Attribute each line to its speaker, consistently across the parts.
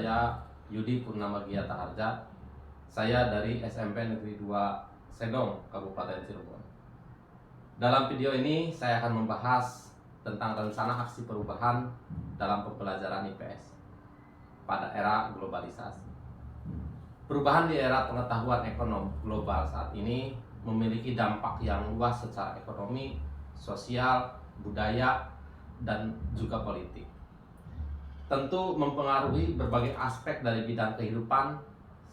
Speaker 1: saya Yudi Purnamagia Taharja. Saya dari SMP Negeri 2 Sedong, Kabupaten Cirebon. Dalam video ini saya akan membahas tentang rencana aksi perubahan dalam pembelajaran IPS pada era globalisasi. Perubahan di era pengetahuan ekonomi global saat ini memiliki dampak yang luas secara ekonomi, sosial, budaya, dan juga politik. Tentu mempengaruhi berbagai aspek dari bidang kehidupan,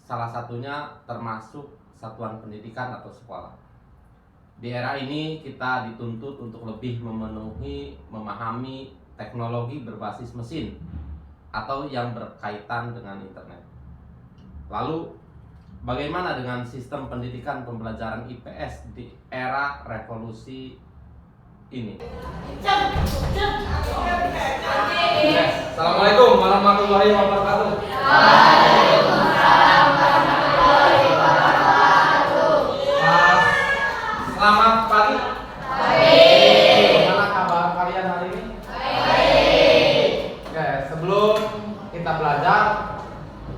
Speaker 1: salah satunya termasuk satuan pendidikan atau sekolah. Di era ini kita dituntut untuk lebih memahami teknologi berbasis mesin atau yang berkaitan dengan internet. Lalu, bagaimana dengan sistem pendidikan pembelajaran IPS di era revolusi ini?
Speaker 2: Assalamualaikum warahmatullahi wabarakatuh.
Speaker 3: Waalaikumsalam warahmatullahi wabarakatuh.
Speaker 2: Selamat pagi. Bagaimana kabar kalian hari ini?
Speaker 3: Baik.
Speaker 2: Oke, sebelum kita belajar,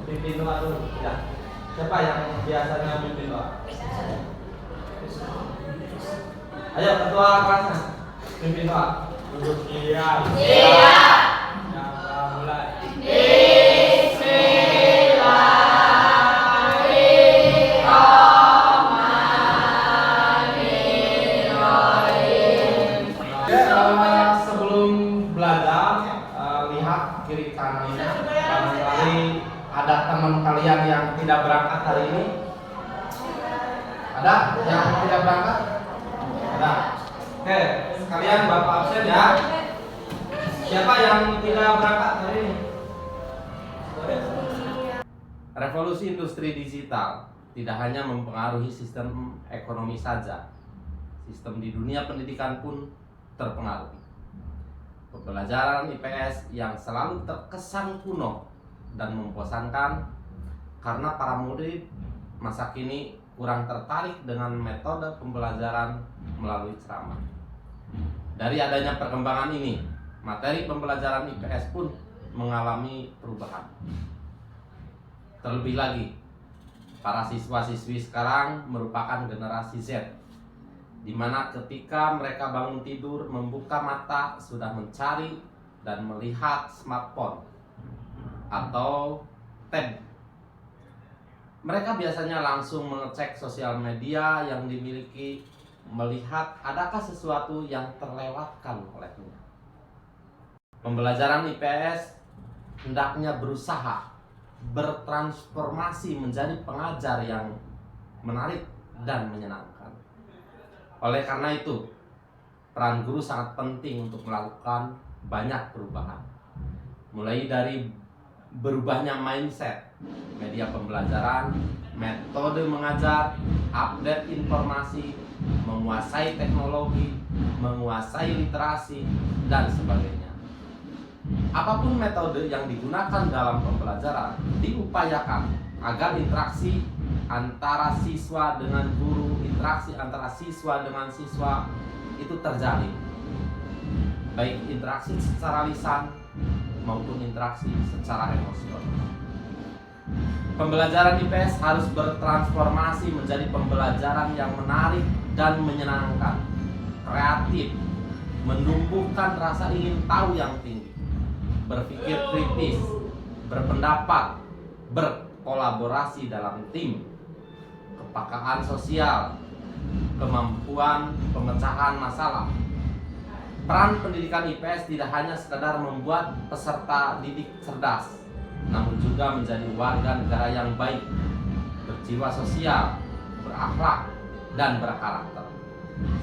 Speaker 2: pimpin doa dulu. Ya. Siapa yang biasanya pimpin doa? Ayo ketua kelasnya, pimpin doa. Duduk siap.
Speaker 3: Siap.
Speaker 2: Mulai. Sebelum belajar, lihat kiri kanannya. Barangkali ada teman kalian yang tidak berangkat hari ini. Ada yang tidak berangkat? Ada. Oke, sekalian Bapak absen ya. Siapa yang tidak berangkat hari ini?
Speaker 1: Revolusi industri digital tidak hanya mempengaruhi sistem ekonomi saja, sistem di dunia pendidikan pun terpengaruh. Pembelajaran IPS yang selalu terkesan kuno dan membosankan karena para murid masa kini kurang tertarik dengan metode pembelajaran melalui ceramah. Dari adanya perkembangan ini, materi pembelajaran IPS pun mengalami perubahan. Terlebih lagi, para siswa-siswi sekarang merupakan generasi Z, di mana ketika mereka bangun tidur, membuka mata, sudah mencari dan melihat smartphone atau tab. Mereka biasanya langsung mengecek sosial media yang dimiliki, melihat adakah sesuatu yang terlewatkan olehnya. Pembelajaran IPS hendaknya berusaha bertransformasi menjadi pengajar yang menarik dan menyenangkan. Oleh karena itu, peran guru sangat penting untuk melakukan banyak perubahan. Mulai dari berubahnya mindset, media pembelajaran, metode mengajar, update informasi, menguasai teknologi, menguasai literasi, dan sebagainya. Apapun metode yang digunakan dalam pembelajaran, diupayakan agar interaksi antara siswa dengan guru, interaksi antara siswa dengan siswa itu terjalin. Baik interaksi secara lisan maupun interaksi secara emosional. Pembelajaran IPS harus bertransformasi menjadi pembelajaran yang menarik dan menyenangkan, kreatif, menumbuhkan rasa ingin tahu yang tinggi, berpikir kritis, berpendapat, berkolaborasi dalam tim, kepekaan sosial, kemampuan pemecahan masalah. Peran pendidikan IPS tidak hanya sekedar membuat peserta didik cerdas, namun juga menjadi warga negara yang baik, berjiwa sosial, berakhlak, dan berkarakter.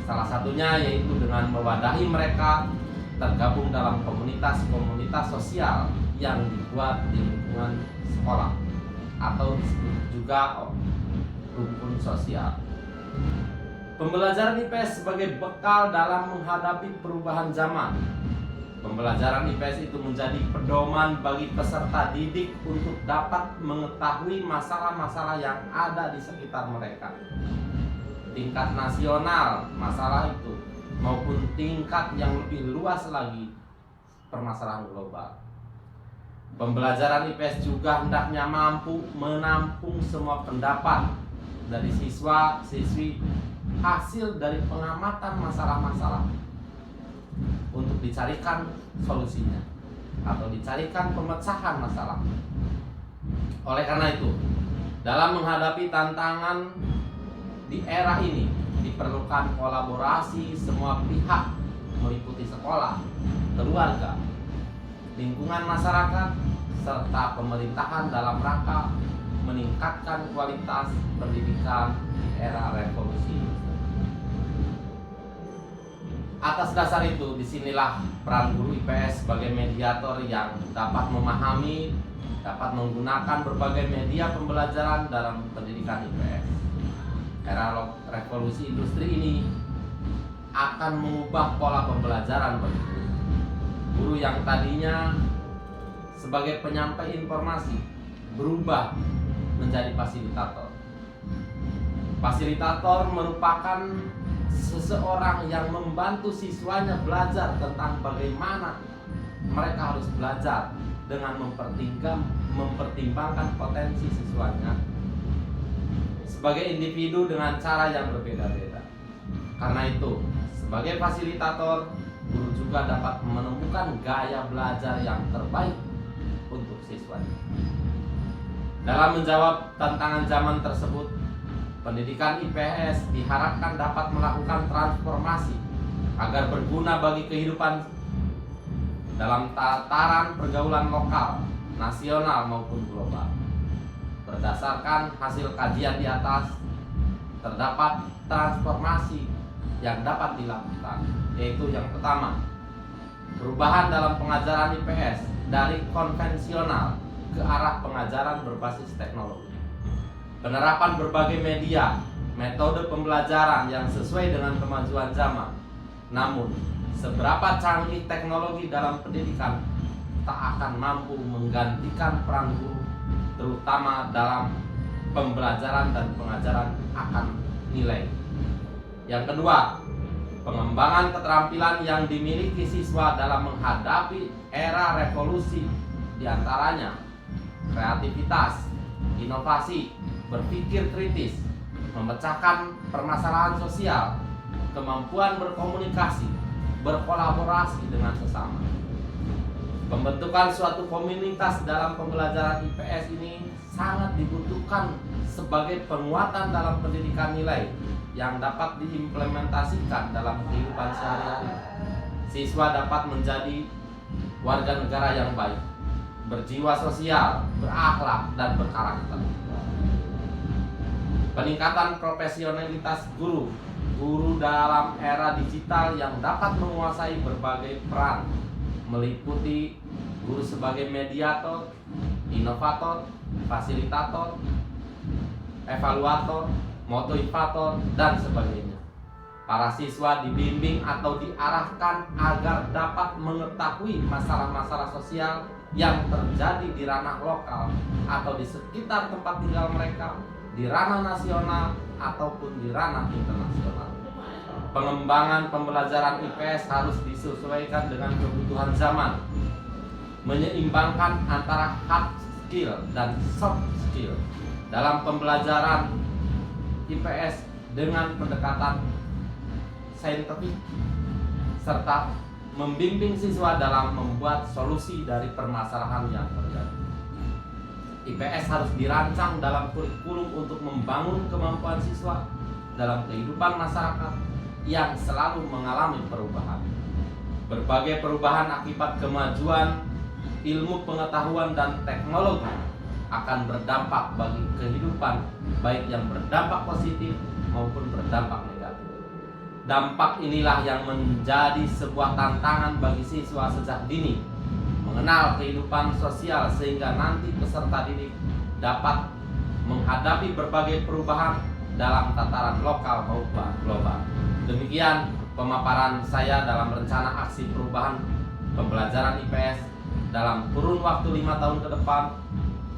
Speaker 1: Salah satunya yaitu dengan mewadahi mereka tergabung dalam komunitas-komunitas sosial yang dibuat di lingkungan sekolah atau disebut juga rumpun sosial. Pembelajaran IPS sebagai bekal dalam menghadapi perubahan zaman. Pembelajaran IPS itu menjadi pedoman bagi peserta didik untuk dapat mengetahui masalah-masalah yang ada di sekitar mereka. Tingkat nasional masalah itu maupun tingkat yang lebih luas lagi permasalahan global. Pembelajaran IPS juga hendaknya mampu menampung semua pendapat dari siswa-siswi hasil dari pengamatan masalah-masalah untuk dicarikan solusinya atau dicarikan pemecahan masalah. Oleh karena itu, dalam menghadapi tantangan di era ini diperlukan kolaborasi semua pihak meliputi sekolah, keluarga, lingkungan masyarakat, serta pemerintahan dalam rangka meningkatkan kualitas pendidikan di era revolusi industri. Atas dasar itu, disinilah peran guru IPS sebagai mediator yang dapat memahami, dapat menggunakan berbagai media pembelajaran dalam pendidikan IPS. Era revolusi industri ini akan mengubah pola pembelajaran bagi guru. Guru yang tadinya sebagai penyampai informasi berubah menjadi fasilitator. Fasilitator merupakan seseorang yang membantu siswanya belajar tentang bagaimana mereka harus belajar dengan mempertimbangkan potensi siswanya sebagai individu dengan cara yang berbeda-beda. Karena itu, sebagai fasilitator, guru juga dapat menemukan gaya belajar yang terbaik untuk siswanya. Dalam menjawab tantangan zaman tersebut, pendidikan IPS diharapkan dapat melakukan transformasi agar berguna bagi kehidupan dalam tataran pergaulan lokal, nasional maupun global. Berdasarkan hasil kajian di atas, terdapat transformasi yang dapat dilakukan, yaitu yang pertama, perubahan dalam pengajaran IPS dari konvensional ke arah pengajaran berbasis teknologi. Penerapan berbagai media, metode pembelajaran yang sesuai dengan kemajuan zaman. Namun, seberapa canggih teknologi dalam pendidikan tak akan mampu menggantikan peran guru, terutama dalam pembelajaran dan pengajaran akan nilai. Yang kedua, pengembangan keterampilan yang dimiliki siswa dalam menghadapi era revolusi, diantaranya kreativitas, inovasi, berpikir kritis, memecahkan permasalahan sosial, kemampuan berkomunikasi, berkolaborasi dengan sesama. Pembentukan suatu komunitas dalam pembelajaran IPS ini sangat dibutuhkan sebagai penguatan dalam pendidikan nilai yang dapat diimplementasikan dalam kehidupan sehari-hari. Siswa dapat menjadi warga negara yang baik, berjiwa sosial, berakhlak, dan berkarakter. Peningkatan profesionalitas guru dalam era digital yang dapat menguasai berbagai peran, meliputi guru sebagai mediator, inovator, fasilitator, evaluator, motivator, dan sebagainya. Para siswa dibimbing atau diarahkan agar dapat mengetahui masalah-masalah sosial yang terjadi di ranah lokal atau di sekitar tempat tinggal mereka, di ranah nasional ataupun di ranah internasional. Pengembangan pembelajaran IPS harus disesuaikan dengan kebutuhan zaman, menyeimbangkan antara hard skill dan soft skill dalam pembelajaran IPS dengan pendekatan saintifik serta membimbing siswa dalam membuat solusi dari permasalahan yang terjadi. IPS harus dirancang dalam kurikulum untuk membangun kemampuan siswa dalam kehidupan masyarakat yang selalu mengalami perubahan. Berbagai perubahan akibat kemajuan ilmu pengetahuan dan teknologi akan berdampak bagi kehidupan, baik yang berdampak positif maupun berdampak negatif. Dampak inilah yang menjadi sebuah tantangan bagi siswa sejak dini mengenal kehidupan sosial sehingga nanti peserta didik dapat menghadapi berbagai perubahan dalam tataran lokal maupun global. Demikian pemaparan saya dalam rencana aksi perubahan pembelajaran IPS dalam kurun waktu 5 tahun ke depan.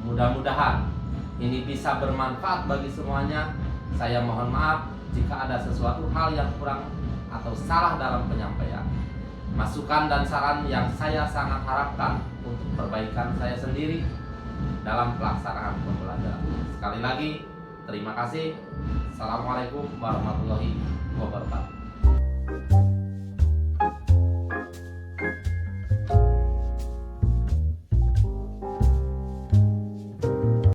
Speaker 1: Mudah-mudahan ini bisa bermanfaat bagi semuanya. Saya mohon maaf jika ada sesuatu hal yang kurang atau salah dalam penyampaian. masukan dan saran yang saya sangat harapkan untuk perbaikan saya sendiri dalam pelaksanaan pembelajaran. Sekali lagi, terima kasih. Assalamualaikum warahmatullahi wabarakatuh.